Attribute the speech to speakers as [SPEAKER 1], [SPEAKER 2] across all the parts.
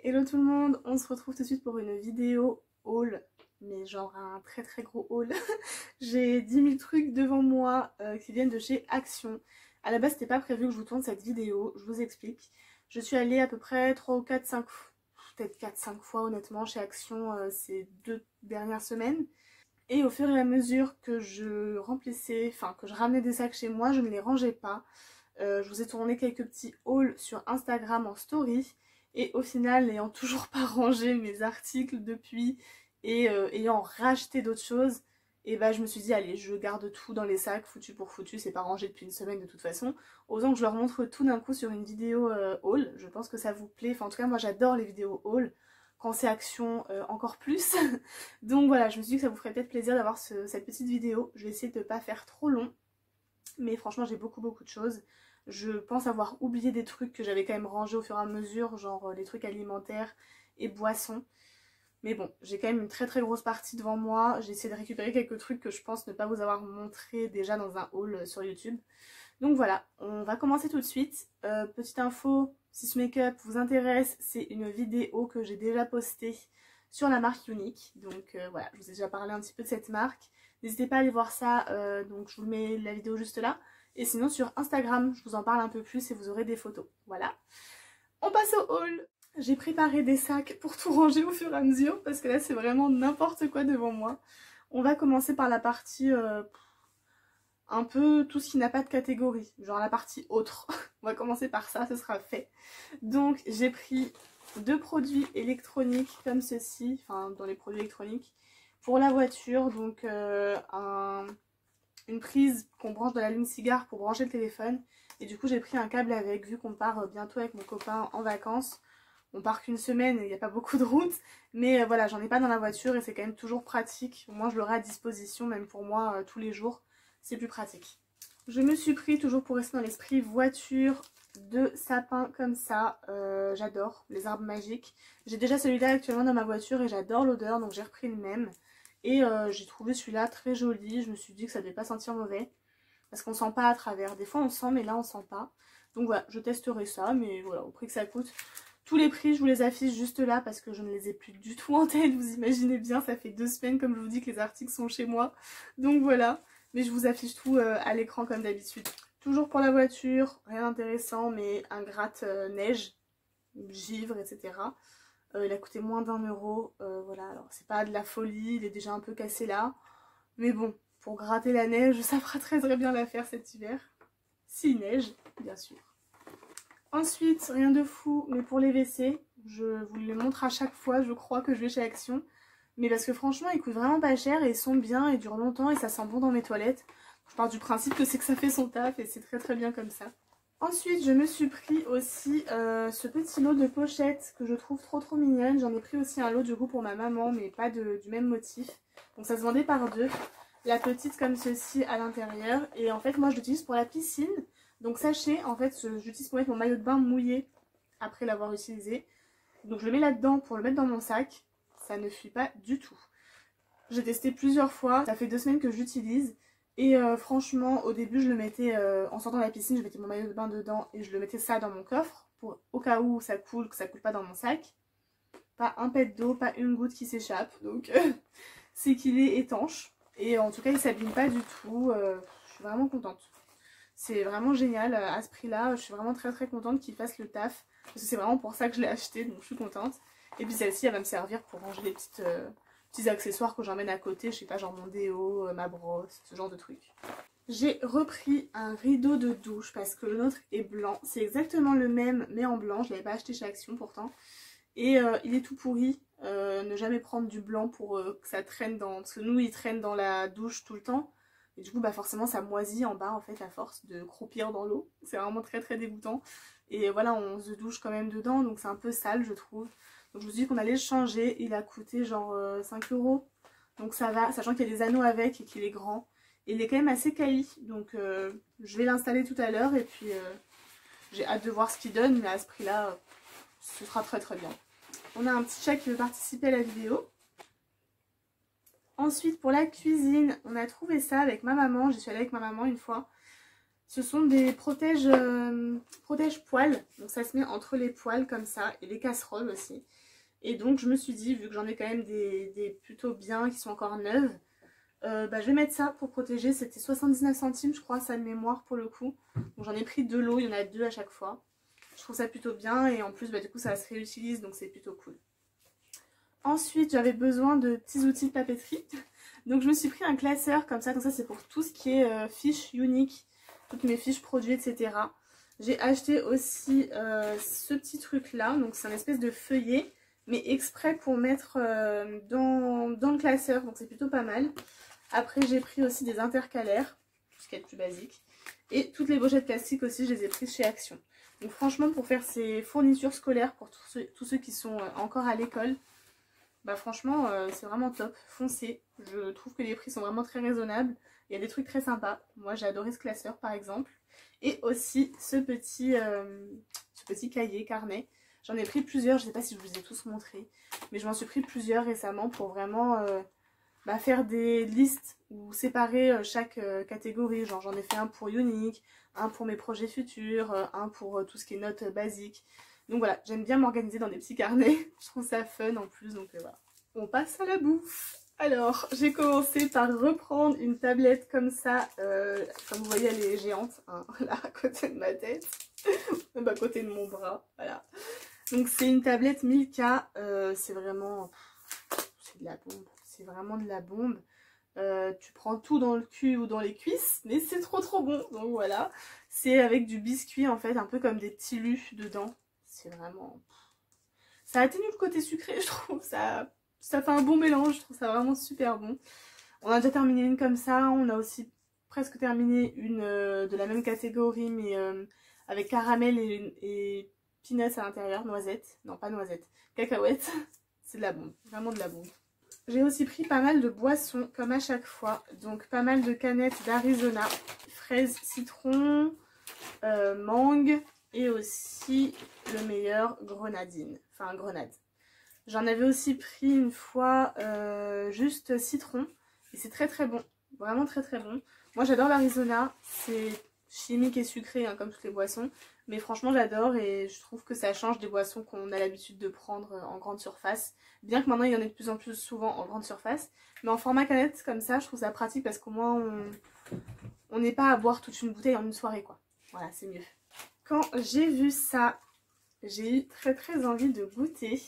[SPEAKER 1] Hello tout le monde, on se retrouve tout de suite pour une vidéo haul, mais genre un très gros haul. J'ai 10 000 trucs devant moi qui viennent de chez Action. À la base c'était pas prévu que je vous tourne cette vidéo, je vous explique. Je suis allée à peu près 3 ou 4, 5, peut-être 4-5 fois honnêtement chez Action ces 2 dernières semaines. Et au fur et à mesure que je remplissais, enfin que je ramenais des sacs chez moi, je ne les rangeais pas. Je vous ai tourné quelques petits hauls sur Instagram en story. Et au final, n'ayant toujours pas rangé mes articles depuis et ayant racheté d'autres choses, et bah je me suis dit allez, je garde tout dans les sacs, foutu pour foutu, c'est pas rangé depuis une semaine de toute façon. Autant que je leur montre tout d'un coup sur une vidéo haul, je pense que ça vous plaît. Enfin en tout cas moi j'adore les vidéos haul, quand c'est Action encore plus. Donc voilà, je me suis dit que ça vous ferait peut-être plaisir d'avoir cette petite vidéo. Je vais essayer de ne pas faire trop long, mais franchement j'ai beaucoup de choses. Je pense avoir oublié des trucs que j'avais quand même rangés au fur et à mesure, genre les trucs alimentaires et boissons. Mais bon, j'ai quand même une très grosse partie devant moi. J'ai essayé de récupérer quelques trucs que je pense ne pas vous avoir montré déjà dans un haul sur YouTube. Donc voilà, on va commencer tout de suite. Petite info, si ce make-up vous intéresse, c'est une vidéo que j'ai déjà postée sur la marque Unique. Donc voilà, je vous ai déjà parlé un petit peu de cette marque. N'hésitez pas à aller voir ça, donc je vous mets la vidéo juste là. Et sinon sur Instagram, je vous en parle un peu plus et vous aurez des photos. Voilà. On passe au haul. J'ai préparé des sacs pour tout ranger au fur et à mesure parce que là c'est vraiment n'importe quoi devant moi. On va commencer par la partie un peu tout ce qui n'a pas de catégorie, genre la partie autre. On va commencer par ça, ce sera fait. Donc j'ai pris 2 produits électroniques comme ceci, enfin dans les produits électroniques, pour la voiture, donc une prise qu'on branche dans l'allume-cigare pour brancher le téléphone. Et du coup j'ai pris un câble avec, vu qu'on part bientôt avec mon copain en vacances. On part qu'une semaine et il n'y a pas beaucoup de route. Mais voilà, j'en ai pas dans la voiture et c'est quand même toujours pratique. Au moins je l'aurai à disposition, même pour moi, tous les jours. C'est plus pratique. Je me suis pris, toujours pour rester dans l'esprit voiture, 2 sapins comme ça. J'adore les arbres magiques. J'ai déjà celui-là actuellement dans ma voiture et j'adore l'odeur, donc j'ai repris le même. Et j'ai trouvé celui-là très joli. Je me suis dit que ça devait pas sentir mauvais. Parce qu'on sent pas à travers. Des fois on sent, mais là on sent pas. Donc voilà, je testerai ça, mais voilà, au prix que ça coûte. Tous les prix, je vous les affiche juste là parce que je ne les ai plus du tout en tête. Vous imaginez bien, ça fait 2 semaines, comme je vous dis, que les articles sont chez moi. Donc voilà, mais je vous affiche tout à l'écran comme d'habitude. Toujours pour la voiture, rien d'intéressant, mais un gratte-neige, givre, etc. Il a coûté moins d'1 €. Voilà, alors c'est pas de la folie, il est déjà un peu cassé là. Mais bon, pour gratter la neige, ça fera très bien l'affaire cet hiver. S'il neige, bien sûr. Ensuite, rien de fou, mais pour les WC, je vous les montre à chaque fois, je crois que je vais chez Action. Mais parce que franchement, ils coûtent vraiment pas cher et ils sont bien et durent longtemps et ça sent bon dans mes toilettes. Je pars du principe que c'est que ça fait son taf et c'est très bien comme ça. Ensuite, je me suis pris aussi ce petit lot de pochettes que je trouve trop mignonne. J'en ai pris aussi un lot du coup pour ma maman, mais pas du même motif. Donc ça se vendait par 2. La petite comme ceci à l'intérieur. Et en fait, moi je l'utilise pour la piscine. Donc sachez, en fait, j'utilise pour mettre mon maillot de bain mouillé après l'avoir utilisé. Donc je le mets là-dedans pour le mettre dans mon sac. Ça ne fuit pas du tout. J'ai testé plusieurs fois. Ça fait 2 semaines que j'utilise. Et franchement, au début, je le mettais en sortant de la piscine, je mettais mon maillot de bain dedans et je le mettais ça dans mon coffre pour au cas où ça coule, que ça coule pas dans mon sac. Pas un pet d'eau, pas une goutte qui s'échappe. Donc c'est qu'il est étanche. Et en tout cas, il s'abîme pas du tout. Je suis vraiment contente. C'est vraiment génial à ce prix-là. Je suis vraiment très contente qu'il fasse le taf. Parce que c'est vraiment pour ça que je l'ai acheté, donc je suis contente. Et puis celle-ci, elle va me servir pour ranger les petits accessoires que j'emmène à côté. Je sais pas, genre mon déo, ma brosse, ce genre de trucs. J'ai repris un rideau de douche parce que le nôtre est blanc. C'est exactement le même, mais en blanc. Je l'avais pas acheté chez Action pourtant. Et il est tout pourri. Ne jamais prendre du blanc pour que ça traîne dans... Parce que nous, il traîne dans la douche tout le temps. Et du coup, bah forcément, ça moisit en bas, en fait, à force de croupir dans l'eau. C'est vraiment très dégoûtant. Et voilà, on se douche quand même dedans, donc c'est un peu sale, je trouve. Donc je me suis dit qu'on allait le changer. Il a coûté genre 5 €. Donc ça va, sachant qu'il y a des anneaux avec et qu'il est grand. Et il est quand même assez quali. Donc je vais l'installer tout à l'heure. Et puis j'ai hâte de voir ce qu'il donne. Mais à ce prix-là, ce sera très bien. On a un petit chat qui veut participer à la vidéo. Ensuite, pour la cuisine, on a trouvé ça avec ma maman. J'y suis allée avec ma maman une fois. Ce sont des protège poils, donc ça se met entre les poils comme ça et les casseroles aussi. Et donc je me suis dit, vu que j'en ai quand même des plutôt bien qui sont encore neuves, je vais mettre ça pour protéger. C'était 79 centimes je crois, ça de mémoire pour le coup. Donc j'en ai pris 2 lots, il y en a 2 à chaque fois. Je trouve ça plutôt bien et en plus du coup ça se réutilise donc c'est plutôt cool. Ensuite j'avais besoin de petits outils de papeterie. Donc je me suis pris un classeur comme ça, donc ça c'est pour tout ce qui est fiches uniques, toutes mes fiches produits etc. J'ai acheté aussi ce petit truc là, donc c'est un espèce de feuillet, mais exprès pour mettre dans le classeur, donc c'est plutôt pas mal. Après j'ai pris aussi des intercalaires, ce qui est le plus basique. Et toutes les pochettes plastiques aussi je les ai prises chez Action. Donc franchement pour faire ces fournitures scolaires pour tous ceux qui sont encore à l'école, bah franchement c'est vraiment top, foncez. Je trouve que les prix sont vraiment très raisonnables. Il y a des trucs très sympas. Moi j'ai adoré ce classeur par exemple. Et aussi ce petit cahier, carnet. J'en ai pris plusieurs, je ne sais pas si je vous ai tous montré. Mais je m'en suis pris plusieurs récemment pour vraiment faire des listes ou séparer chaque catégorie. Genre j'en ai fait un pour Unique, un pour mes projets futurs, un pour tout ce qui est notes basiques. Donc voilà, j'aime bien m'organiser dans des petits carnets. Je trouve ça fun en plus, donc voilà. On passe à la bouffe. Alors, j'ai commencé par reprendre une tablette comme ça. Comme vous voyez, elle est géante, hein, là, à côté de ma tête. Même à côté de mon bras, voilà. Donc c'est une tablette Milka. C'est vraiment... c'est de la bombe. C'est vraiment de la bombe. Tu prends tout dans le cul ou dans les cuisses, mais c'est trop bon. Donc voilà. C'est avec du biscuit, en fait, un peu comme des petits lus dedans. C'est vraiment... ça atténue le côté sucré, je trouve. Ça fait un bon mélange, je trouve ça vraiment super bon. On a déjà terminé une comme ça. On a aussi presque terminé une de la même catégorie, mais avec caramel et peanuts à l'intérieur. Noisettes. Non, pas noisettes. Cacahuètes. C'est de la bombe. Vraiment de la bombe. J'ai aussi pris pas mal de boissons, comme à chaque fois. Donc pas mal de canettes d'Arizona. Fraises, citron, mangue. Et aussi le meilleur grenadine, enfin grenade. J'en avais aussi pris une fois juste citron et c'est très bon, vraiment très bon. Moi j'adore l'Arizona, c'est chimique et sucré hein, comme toutes les boissons, mais franchement j'adore et je trouve que ça change des boissons qu'on a l'habitude de prendre en grande surface. Bien que maintenant il y en ait de plus en plus souvent en grande surface, mais en format canette comme ça je trouve ça pratique parce qu'au moins on n'est pas à boire toute une bouteille en une soirée quoi. Voilà, c'est mieux. Quand j'ai vu ça, j'ai eu très envie de goûter.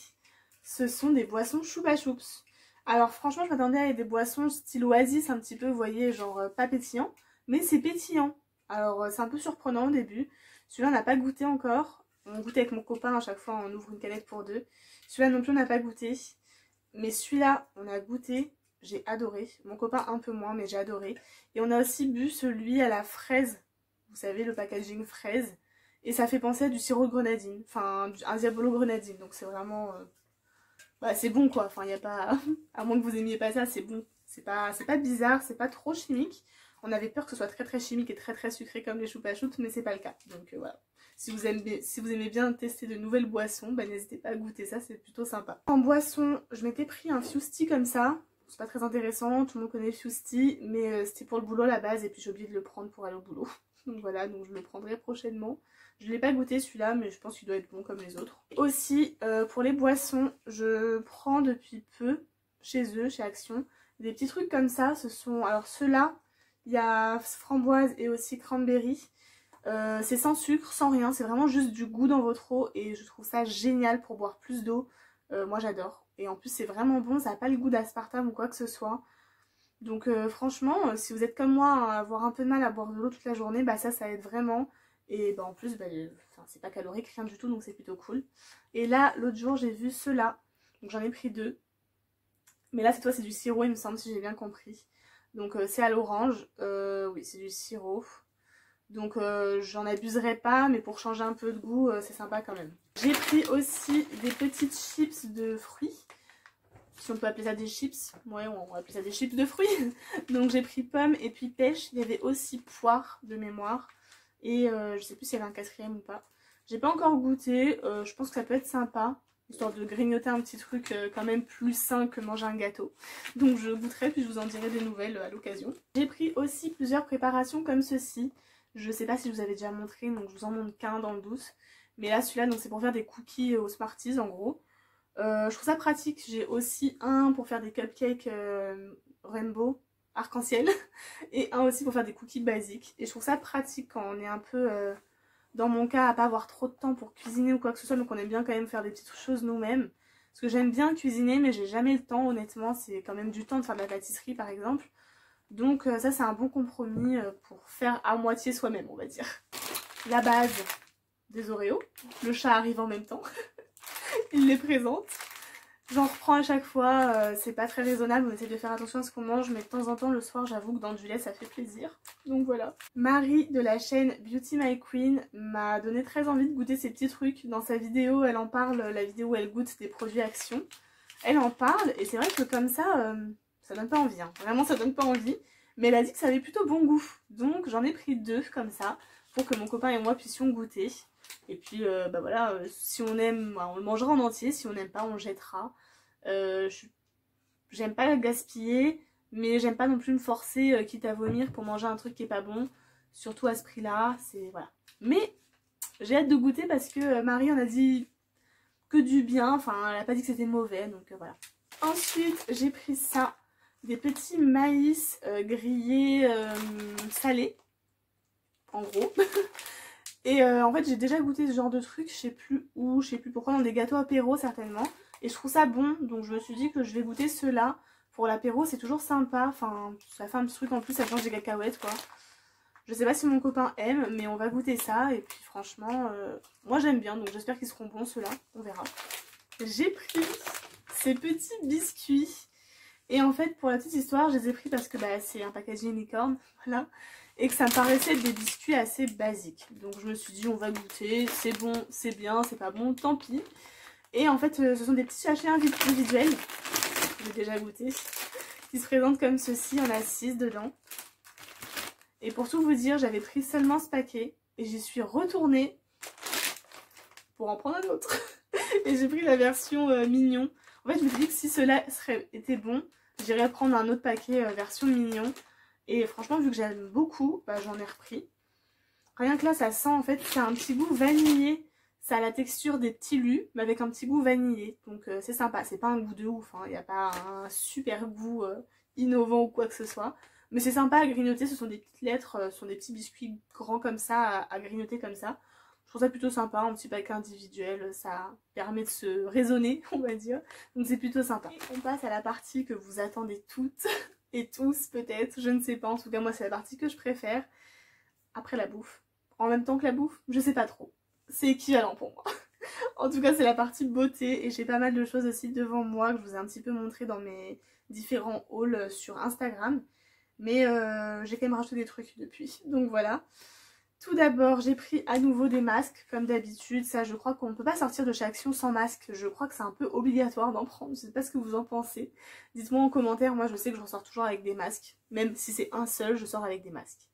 [SPEAKER 1] Ce sont des boissons Choupa Choups. Alors franchement, je m'attendais à des boissons style Oasis un petit peu, vous voyez, genre pas pétillant. Mais c'est pétillant. Alors c'est un peu surprenant au début. Celui-là, on n'a pas goûté encore. On goûte avec mon copain à chaque fois, on ouvre une canette pour deux. Celui-là non plus, on n'a pas goûté. Mais celui-là, on a goûté. J'ai adoré. Mon copain un peu moins, mais j'ai adoré. Et on a aussi bu celui à la fraise. Vous savez, le packaging fraise. Et ça fait penser à du sirop de grenadine, enfin un diabolo grenadine, donc c'est vraiment... c'est bon quoi, enfin il n'y a pas... à moins que vous aimiez pas ça, c'est bon. C'est pas bizarre, c'est pas trop chimique. On avait peur que ce soit très chimique et très sucré comme les Choupa Choups, mais c'est pas le cas. Donc voilà, si vous aimez bien tester de nouvelles boissons, n'hésitez pas à goûter ça, c'est plutôt sympa. En boisson, je m'étais pris un Fusti comme ça. C'est pas très intéressant, tout le monde connaît Fusti, mais c'était pour le boulot à la base et puis j'ai oublié de le prendre pour aller au boulot. Donc voilà, donc je le prendrai prochainement. Je ne l'ai pas goûté celui-là, mais je pense qu'il doit être bon comme les autres. Aussi, pour les boissons, je prends depuis peu, chez eux, chez Action, des petits trucs comme ça. Ce sont, alors ceux-là, il y a framboise et aussi cranberry. C'est sans sucre, sans rien, c'est vraiment juste du goût dans votre eau et je trouve ça génial pour boire plus d'eau. Moi j'adore. Et en plus c'est vraiment bon, ça n'a pas le goût d'aspartame ou quoi que ce soit. Donc franchement, si vous êtes comme moi à avoir un peu de mal à boire de l'eau toute la journée, ça aide vraiment. Et en plus, c'est pas calorique, rien du tout, donc c'est plutôt cool. Et là, l'autre jour, j'ai vu ceux-là. Donc j'en ai pris 2. Mais là, cette fois, c'est du sirop, il me semble, si j'ai bien compris. Donc c'est à l'orange. Oui, c'est du sirop. Donc j'en abuserai pas, mais pour changer un peu de goût, c'est sympa quand même. J'ai pris aussi des petites chips de fruits. Si on peut appeler ça des chips. Ouais, on va appeler ça des chips de fruits. Donc j'ai pris pomme et puis pêche. Il y avait aussi poire de mémoire. Et je sais plus s'il y avait un 4e ou pas. J'ai pas encore goûté, je pense que ça peut être sympa. Histoire de grignoter un petit truc quand même plus sain que manger un gâteau. Donc je goûterai puis je vous en dirai des nouvelles à l'occasion. J'ai pris aussi plusieurs préparations comme ceci. Je sais pas si je vous avais déjà montré, donc je vous en montre qu'un dans le doute. Mais là celui-là donc c'est pour faire des cookies aux Smarties en gros. Je trouve ça pratique. J'ai aussi un pour faire des cupcakes rainbow, arc-en-ciel. Et un aussi pour faire des cookies basiques. Et je trouve ça pratique quand on est un peu, dans mon cas, à pas avoir trop de temps pour cuisiner ou quoi que ce soit. Donc on aime bien quand même faire des petites choses nous-mêmes. Parce que j'aime bien cuisiner mais j'ai jamais le temps honnêtement. C'est quand même du temps de faire de la pâtisserie par exemple. Donc ça c'est un bon compromis pour faire à moitié soi-même on va dire. La base des Oreos. Le chat arrive en même temps. Il les présente. J'en reprends à chaque fois, c'est pas très raisonnable, on essaie de faire attention à ce qu'on mange, mais de temps en temps le soir j'avoue que dans du lait ça fait plaisir. Donc voilà. Marie de la chaîne Beauty My Queen m'a donné très envie de goûter ces petits trucs. Dans sa vidéo elle en parle, la vidéo où elle goûte des produits Action. Elle en parle et c'est vrai que comme ça donne pas envie, hein. Vraiment ça donne pas envie. Mais elle a dit que ça avait plutôt bon goût. Donc j'en ai pris 2 comme ça pour que mon copain et moi puissions goûter. Et puis bah voilà, si on aime, on le mangera en entier, si on n'aime pas on le jettera. J'aime pas le gaspiller, mais j'aime pas non plus me forcer quitte à vomir pour manger un truc qui est pas bon. Surtout à ce prix là, c'est voilà. Mais j'ai hâte de goûter parce que Marie en a dit que du bien, enfin elle a pas dit que c'était mauvais, donc voilà. Ensuite j'ai pris ça, des petits maïs grillés salés, en gros. Et en fait j'ai déjà goûté ce genre de truc, je sais plus où, je sais plus pourquoi, dans des gâteaux apéro certainement. Et je trouve ça bon, donc je me suis dit que je vais goûter ceux-là. Pour l'apéro c'est toujours sympa, enfin ça fait un petit truc en plus, ça change des cacahuètes quoi. Je sais pas si mon copain aime, mais on va goûter ça. Et puis franchement, moi j'aime bien, donc j'espère qu'ils seront bons ceux-là, on verra. J'ai pris ces petits biscuits. Et en fait pour la petite histoire, je les ai pris parce que bah, c'est un packaging licorne, voilà. Et que ça me paraissait des biscuits assez basiques. Donc je me suis dit on va goûter, c'est bon, c'est bien, c'est pas bon, tant pis. Et en fait ce sont des petits sachets individuels, j'ai déjà goûté, qui se présentent comme ceci, on a 6 dedans. Et pour tout vous dire, j'avais pris seulement ce paquet et j'y suis retournée pour en prendre un autre. Et j'ai pris la version mignon. En fait je me suis dit que si cela était bon, j'irais prendre un autre paquet version mignon. Et franchement vu que j'aime beaucoup, bah, j'en ai repris. Rien que là ça sent en fait, c'est un petit goût vanillé. Ça a la texture des petits lus, mais avec un petit goût vanillé. Donc c'est sympa, c'est pas un goût de ouf, il n'y a pas un super goût innovant ou quoi que ce soit. Mais c'est sympa à grignoter, ce sont des petites lettres, ce sont des petits biscuits grands comme ça, à grignoter comme ça. Je trouve ça plutôt sympa, un petit paquet individuel, ça permet de se raisonner, on va dire. Donc c'est plutôt sympa. Et on passe à la partie que vous attendez toutes et tous peut-être, je ne sais pas. En tout cas moi c'est la partie que je préfère, après la bouffe. En même temps que la bouffe, je sais pas trop. C'est équivalent pour moi. En tout cas c'est la partie beauté et j'ai pas mal de choses aussi devant moi que je vous ai un petit peu montré dans mes différents hauls sur Instagram. Mais j'ai quand même rajouté des trucs depuis, donc voilà. Tout d'abord j'ai pris à nouveau des masques comme d'habitude. Ça je crois qu'on ne peut pas sortir de chez Action sans masque. Je crois que c'est un peu obligatoire d'en prendre, je sais pas ce que vous en pensez. Dites-moi en commentaire, moi je sais que j'en sors toujours avec des masques. Même si c'est un seul, je sors avec des masques.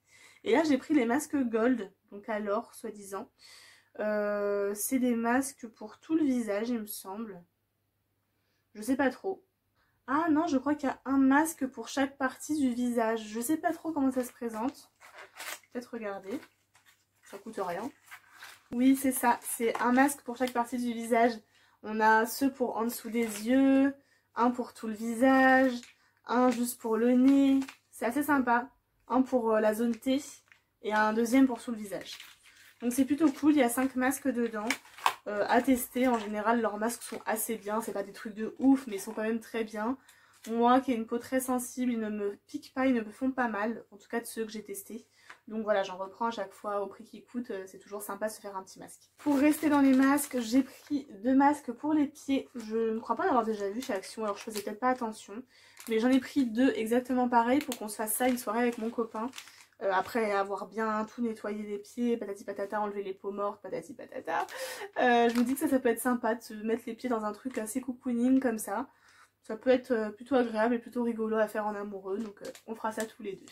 [SPEAKER 1] Et là j'ai pris les masques gold, donc à l'or soi-disant. C'est des masques pour tout le visage il me semble. Je sais pas trop. Ah non, je crois qu'il y a un masque pour chaque partie du visage. Je sais pas trop comment ça se présente. Peut-être regarder. Ça coûte rien. Oui, c'est ça. C'est un masque pour chaque partie du visage. On a ceux pour en dessous des yeux, un pour tout le visage, un juste pour le nez. C'est assez sympa. Un pour la zone T et un deuxième pour tout le visage. Donc c'est plutôt cool. Il y a 5 masques dedans. À tester, en général leurs masques sont assez bien, c'est pas des trucs de ouf mais ils sont quand même très bien. Moi qui ai une peau très sensible, ils ne me piquent pas, ils ne me font pas mal, en tout cas de ceux que j'ai testés. Donc voilà, j'en reprends à chaque fois au prix qu'ils coûtent, c'est toujours sympa de se faire un petit masque. Pour rester dans les masques, j'ai pris 2 masques pour les pieds, je ne crois pas en avoir déjà vu chez Action, alors je faisais peut-être pas attention. Mais j'en ai pris 2 exactement pareils pour qu'on se fasse ça une soirée avec mon copain. Après avoir bien tout nettoyé les pieds, patati patata, enlever les peaux mortes, patati patata. Je me dis que ça peut être sympa de se mettre les pieds dans un truc assez cocooning comme ça. Ça peut être plutôt agréable et plutôt rigolo à faire en amoureux, donc on fera ça tous les deux.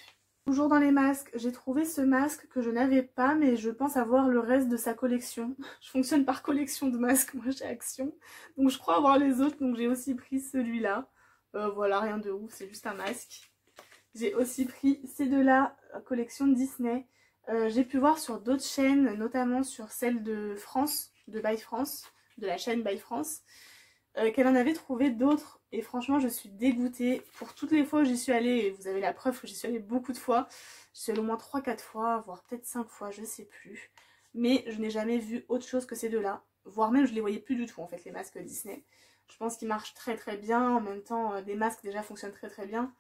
[SPEAKER 1] Toujours dans les masques, j'ai trouvé ce masque que je n'avais pas, mais je pense avoir le reste de sa collection. Je fonctionne par collection de masques, moi chez Action. Donc je crois avoir les autres, donc j'ai aussi pris celui-là. Voilà, rien de ouf, c'est juste un masque. J'ai aussi pris ces deux-là, collection Disney. J'ai pu voir sur d'autres chaînes, notamment sur celle de France, de By France, de la chaîne By France, qu'elle en avait trouvé d'autres. Et franchement, je suis dégoûtée. Pour toutes les fois où j'y suis allée, et vous avez la preuve que j'y suis allée beaucoup de fois, j'y suis allée au moins 3-4 fois, voire peut-être 5 fois, je sais plus. Mais je n'ai jamais vu autre chose que ces deux-là. Voire même, je les voyais plus du tout, en fait, les masques Disney. Je pense qu'ils marchent très très bien. En même temps, des masques déjà fonctionnent très très bien.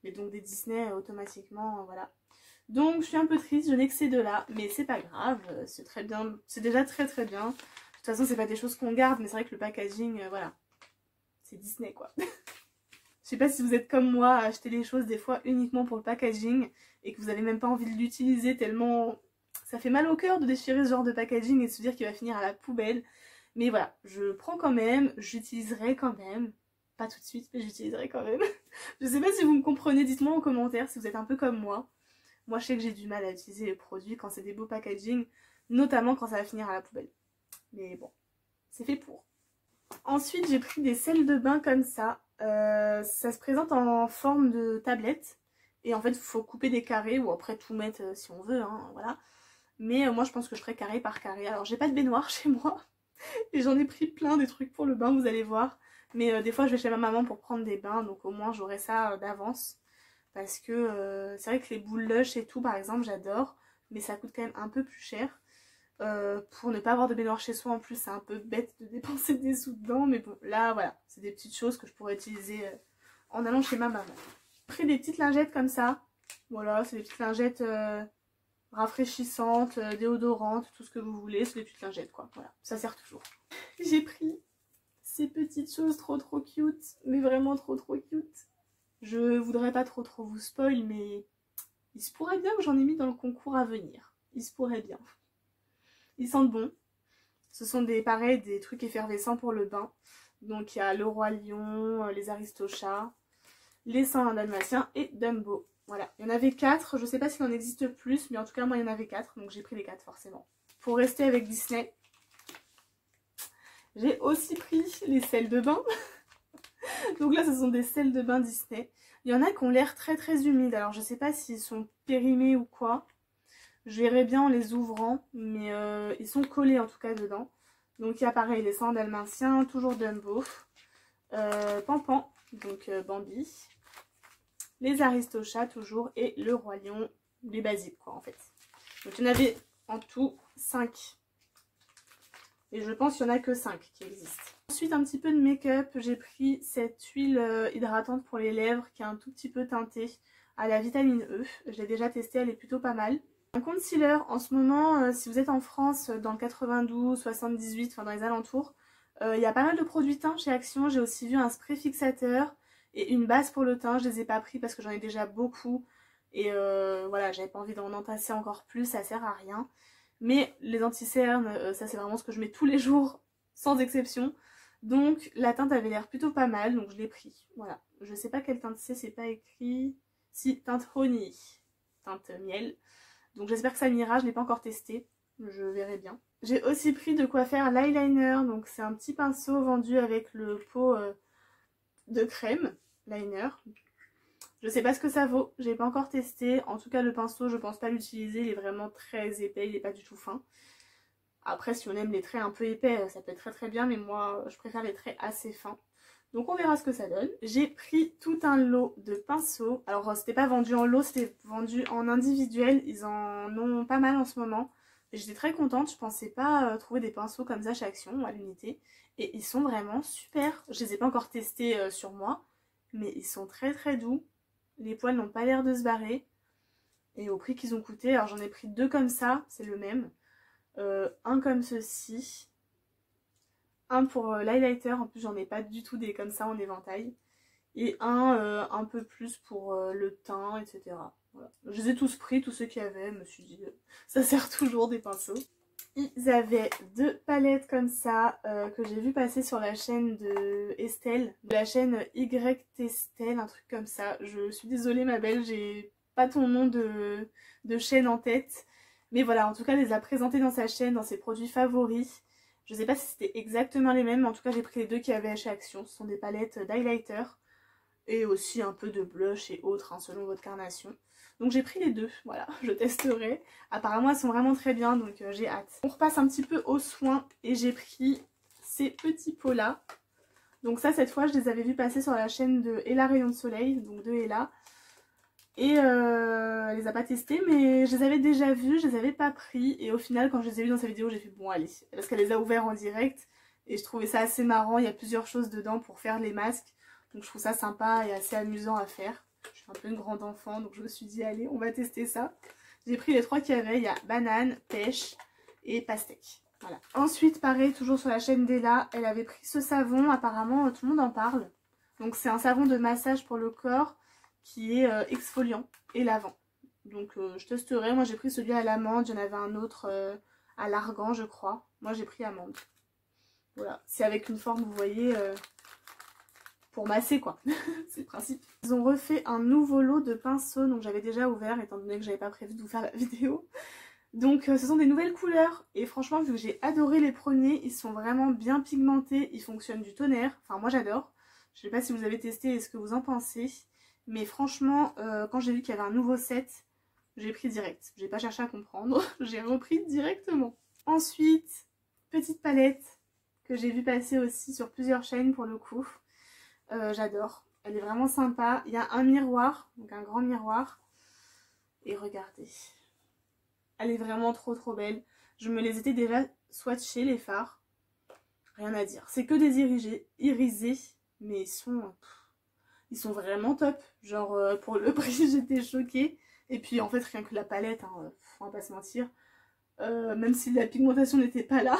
[SPEAKER 1] Mais donc des Disney, automatiquement, voilà. Donc je suis un peu triste, je n'ai que ces deux-là, mais c'est pas grave, c'est très bien, c'est déjà très très bien. De toute façon, c'est pas des choses qu'on garde, mais c'est vrai que le packaging, voilà, c'est Disney quoi. Je sais pas si vous êtes comme moi à acheter les choses des fois uniquement pour le packaging et que vous avez même pas envie de l'utiliser tellement ça fait mal au cœur de déchirer ce genre de packaging et de se dire qu'il va finir à la poubelle. Mais voilà, je prends quand même, j'utiliserai quand même. Pas tout de suite, mais j'utiliserai quand même. Je sais pas si vous me comprenez, dites-moi en commentaire si vous êtes un peu comme moi. Moi, je sais que j'ai du mal à utiliser les produits quand c'est des beaux packaging, notamment quand ça va finir à la poubelle. Mais bon, c'est fait pour. Ensuite, j'ai pris des sels de bain comme ça. Ça se présente en forme de tablette. Et en fait, il faut couper des carrés ou après tout mettre si on veut, hein, voilà. Mais moi, je pense que je ferai carré par carré. Alors, j'ai pas de baignoire chez moi. Et j'en ai pris plein des trucs pour le bain, vous allez voir. Mais des fois, je vais chez ma maman pour prendre des bains. Donc au moins, j'aurai ça d'avance. Parce que c'est vrai que les boules Lush et tout par exemple j'adore, mais ça coûte quand même un peu plus cher. Pour ne pas avoir de baignoire chez soi en plus c'est un peu bête de dépenser des sous dedans, mais bon là voilà, c'est des petites choses que je pourrais utiliser en allant chez ma maman. J'ai pris des petites lingettes comme ça, voilà c'est des petites lingettes rafraîchissantes, déodorantes, tout ce que vous voulez, c'est des petites lingettes quoi, voilà, ça sert toujours. J'ai pris ces petites choses trop cute, mais vraiment trop cute. Je voudrais pas trop vous spoil, mais il se pourrait bien que j'en ai mis dans le concours à venir. Il se pourrait bien. Ils sentent bon. Ce sont pareil, des trucs effervescents pour le bain. Donc il y a le Roi Lion, les Aristochats, les Saints Dalmatiens et Dumbo. Voilà, il y en avait 4. Je sais pas s'il en existe plus, mais en tout cas moi il y en avait 4. Donc j'ai pris les 4 forcément. Pour rester avec Disney, j'ai aussi pris les sels de bain. Donc là, ce sont des sels de bain Disney. Il y en a qui ont l'air très humides. Alors, je sais pas s'ils sont périmés ou quoi. Je verrai bien en les ouvrant. Mais ils sont collés en tout cas dedans. Donc, il y a pareil les Saints Dalmatiens, toujours Dumbo. Pampan, donc Bambi. Les Aristochats toujours. Et le Roi Lion, les basiques quoi en fait. Donc, il y en avait en tout 5. Et je pense qu'il n'y en a que 5 qui existent. Ensuite, un petit peu de make-up. J'ai pris cette huile hydratante pour les lèvres qui est un tout petit peu teintée à la vitamine E. Je l'ai déjà testée, elle est plutôt pas mal. Un concealer, en ce moment, si vous êtes en France, dans le 92, 78, enfin dans les alentours, il y a pas mal de produits teints chez Action. J'ai aussi vu un spray fixateur et une base pour le teint. Je les ai pas pris parce que j'en ai déjà beaucoup. Et voilà, j'avais pas envie d'en entasser encore plus, ça sert à rien. Mais les anti-cernes, ça c'est vraiment ce que je mets tous les jours, sans exception. Donc la teinte avait l'air plutôt pas mal, donc je l'ai pris. Voilà, je sais pas quelle teinte c'est pas écrit. Si, teinte honey, teinte miel. Donc j'espère que ça m'ira, je l'ai pas encore testé, je verrai bien. J'ai aussi pris de quoi faire l'eyeliner, donc c'est un petit pinceau vendu avec le pot de crème, liner. Je sais pas ce que ça vaut, j'ai pas encore testé. En tout cas le pinceau je pense pas l'utiliser, il est vraiment très épais, il est pas du tout fin. Après si on aime les traits un peu épais ça peut être très bien, mais moi je préfère les traits assez fins. Donc on verra ce que ça donne. J'ai pris tout un lot de pinceaux. Alors c'était pas vendu en lot, c'était vendu en individuel. Ils en ont pas mal en ce moment. J'étais très contente, je pensais pas trouver des pinceaux comme ça chez Action à l'unité. Et ils sont vraiment super. Je les ai pas encore testés sur moi, mais ils sont très doux. Les poils n'ont pas l'air de se barrer. Et au prix qu'ils ont coûté, alors j'en ai pris 2 comme ça, c'est le même. Un comme ceci. Un pour l'highlighter, en plus j'en ai pas du tout des comme ça en éventail. Et un peu plus pour le teint, etc. Voilà. Je les ai tous pris, tous ceux qu'il y avait, je me suis dit, ça sert toujours des pinceaux. Ils avaient 2 palettes comme ça que j'ai vu passer sur la chaîne de Estelle, de la chaîne YT Estelle, un truc comme ça. Je suis désolée ma belle, j'ai pas ton nom de chaîne en tête. Mais voilà, en tout cas elle les a présentés dans sa chaîne, dans ses produits favoris. Je sais pas si c'était exactement les mêmes, mais en tout cas j'ai pris les 2 qu'il y avait chez Action. Ce sont des palettes d'highlighter et aussi un peu de blush et autres, hein, selon votre carnation. Donc j'ai pris les deux, voilà, je testerai. Apparemment elles sont vraiment très bien, donc j'ai hâte. On repasse un petit peu aux soins et j'ai pris ces petits pots là. Donc ça, cette fois je les avais vus passer sur la chaîne de Ella Rayon de Soleil, donc de Ella. Et elle les a pas testés, mais je les avais déjà vus, je les avais pas pris. Et au final, quand je les ai vus dans sa vidéo, j'ai fait bon allez, parce qu'elle les a ouverts en direct. Et je trouvais ça assez marrant, il y a plusieurs choses dedans pour faire les masques. Donc je trouve ça sympa et assez amusant à faire. Je suis un peu une grande enfant, donc je me suis dit allez, on va tester ça. J'ai pris les 3 qu'il y avait, il y a banane, pêche et pastèque. Voilà. Ensuite, pareil, toujours sur la chaîne d'Ella, elle avait pris ce savon, apparemment tout le monde en parle. Donc c'est un savon de massage pour le corps qui est exfoliant et lavant. Donc je testerai, moi j'ai pris celui à l'amande, j'en avais un autre à l'argan je crois. Moi j'ai pris amande. Voilà, c'est avec une forme, vous voyez, pour masser quoi, c'est le principe. Ils ont refait un nouveau lot de pinceaux, donc j'avais déjà ouvert étant donné que j'avais pas prévu de vous faire la vidéo. Donc ce sont des nouvelles couleurs et franchement vu que j'ai adoré les premiers, ils sont vraiment bien pigmentés, ils fonctionnent du tonnerre, enfin moi j'adore. Je sais pas si vous avez testé et ce que vous en pensez, mais franchement quand j'ai vu qu'il y avait un nouveau set, j'ai pris direct. J'ai pas cherché à comprendre, j'ai repris directement. Ensuite, petite palette que j'ai vu passer aussi sur plusieurs chaînes pour le coup. J'adore, elle est vraiment sympa. Il y a un miroir, donc un grand miroir. Et regardez, elle est vraiment trop belle. Je me les étais déjà swatchés les fards. Rien à dire. C'est que des irisés, mais ils sont vraiment top. Genre pour le prix j'étais choquée. Et puis en fait rien que la palette, hein, on va pas se mentir. Même si la pigmentation n'était pas là,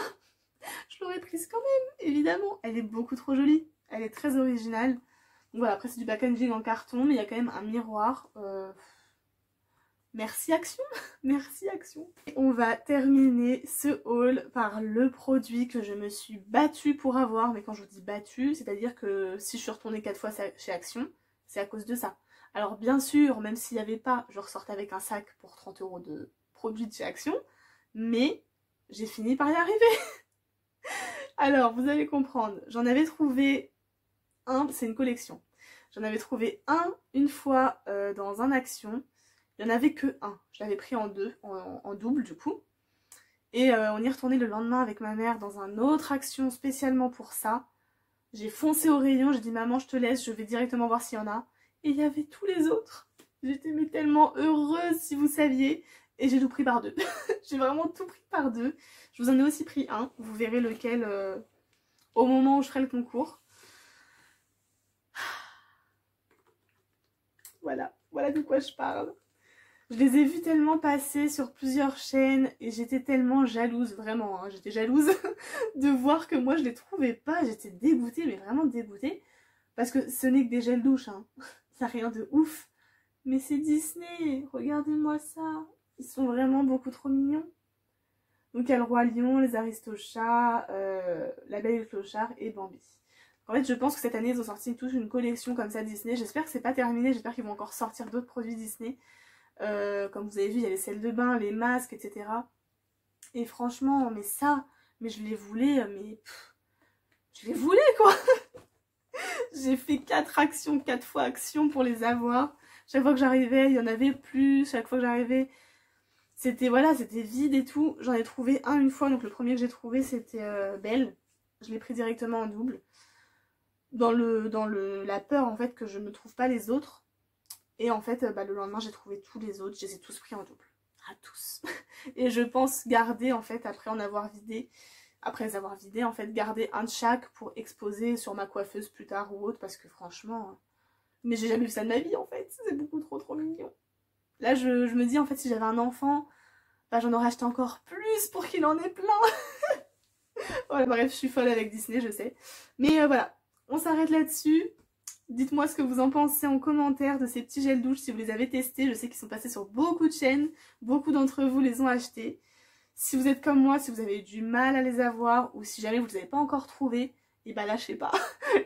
[SPEAKER 1] je l'aurais prise quand même, évidemment. Elle est beaucoup trop jolie. Elle est très originale. Donc voilà, après c'est du packaging en carton, mais il y a quand même un miroir. Merci Action. Merci Action. Et on va terminer ce haul par le produit que je me suis battue pour avoir. Mais quand je vous dis battue, c'est-à-dire que si je suis retournée 4 fois chez Action, c'est à cause de ça. Alors bien sûr, même s'il n'y avait pas, je ressortais avec un sac pour 30 € de produits de chez Action. Mais j'ai fini par y arriver. Alors, vous allez comprendre, j'en avais trouvé un, c'est une collection. J'en avais trouvé un une fois dans un Action. Il n'y en avait que un. Je l'avais pris en deux, en double du coup. Et on y est retourné le lendemain avec ma mère dans un autre Action spécialement pour ça. J'ai foncé au rayon, j'ai dit maman je te laisse, je vais directement voir s'il y en a. Et il y avait tous les autres. J'étais mais tellement heureuse si vous saviez. Et j'ai tout pris par deux. J'ai vraiment tout pris par deux. Je vous en ai aussi pris un. Vous verrez lequel au moment où je ferai le concours. Voilà, voilà de quoi je parle. Je les ai vus tellement passer sur plusieurs chaînes et j'étais tellement jalouse, vraiment, hein, j'étais jalouse de voir que moi je les trouvais pas. J'étais dégoûtée, mais vraiment dégoûtée. Parce que ce n'est que des gels douche, hein. Ça n'a rien de ouf. Mais c'est Disney, regardez-moi ça. Ils sont vraiment beaucoup trop mignons. Donc il y a le Roi Lion, les Aristochats, La Belle et le Clochard et Bambi. En fait je pense que cette année ils ont sorti tous une collection comme ça Disney. J'espère que c'est pas terminé, j'espère qu'ils vont encore sortir d'autres produits Disney. Comme vous avez vu il y a les selles de bain, les masques, etc. Et franchement, mais ça, mais je les voulais, mais je les voulais quoi. J'ai fait 4 actions, 4 fois actions pour les avoir. Chaque fois que j'arrivais, il y en avait plus. Chaque fois que j'arrivais, c'était voilà, c'était vide et tout. J'en ai trouvé un une fois, donc le premier que j'ai trouvé c'était Belle. Je l'ai pris directement en double. Dans la peur en fait que je ne trouve pas les autres. Et en fait, le lendemain j'ai trouvé tous les autres, je les ai tous pris en double. À tous. Et je pense garder en fait, après les avoir vidés, en fait, garder un de chaque pour exposer sur ma coiffeuse plus tard ou autre. Parce que franchement, mais j'ai jamais vu ça de ma vie en fait, c'est beaucoup trop mignon. Là je me dis en fait si j'avais un enfant, bah, j'en aurais acheté encore plus pour qu'il en ait plein. Voilà, bref, je suis folle avec Disney, je sais. Mais voilà, on s'arrête là-dessus. Dites-moi ce que vous en pensez en commentaire de ces petits gels douche si vous les avez testés. Je sais qu'ils sont passés sur beaucoup de chaînes, beaucoup d'entre vous les ont achetés. Si vous êtes comme moi, si vous avez eu du mal à les avoir ou si jamais vous ne les avez pas encore trouvés, et bah lâchez pas.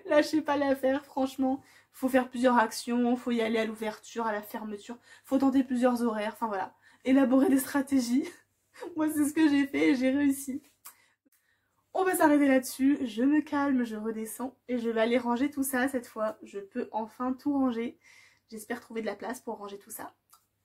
[SPEAKER 1] Lâchez pas l'affaire, franchement. Faut faire plusieurs actions, faut y aller à l'ouverture, à la fermeture, faut tenter plusieurs horaires, enfin voilà. Élaborer des stratégies. Moi c'est ce que j'ai fait et j'ai réussi. On va s'arrêter là-dessus, je me calme, je redescends et je vais aller ranger tout ça cette fois. Je peux enfin tout ranger. J'espère trouver de la place pour ranger tout ça.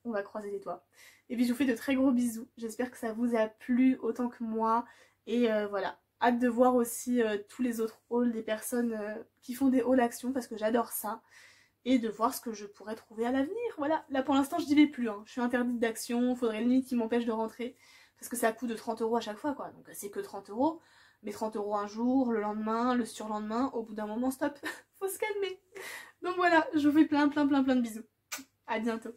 [SPEAKER 1] on va croiser les doigts. Et puis je vous fais de très gros bisous, j'espère que ça vous a plu autant que moi. Et voilà, hâte de voir aussi tous les autres hauls des personnes qui font des hauls actions parce que j'adore ça. Et de voir ce que je pourrais trouver à l'avenir, voilà. Là pour l'instant je n'y vais plus, hein. Je suis interdite d'action, faudrait limite qu'ils m'empêchent de rentrer. Parce que ça coûte de 30 € à chaque fois quoi, donc c'est que 30 €. Mais 30 € un jour, le lendemain, le surlendemain, au bout d'un moment stop, faut se calmer. Donc voilà, je vous fais plein de bisous. À bientôt.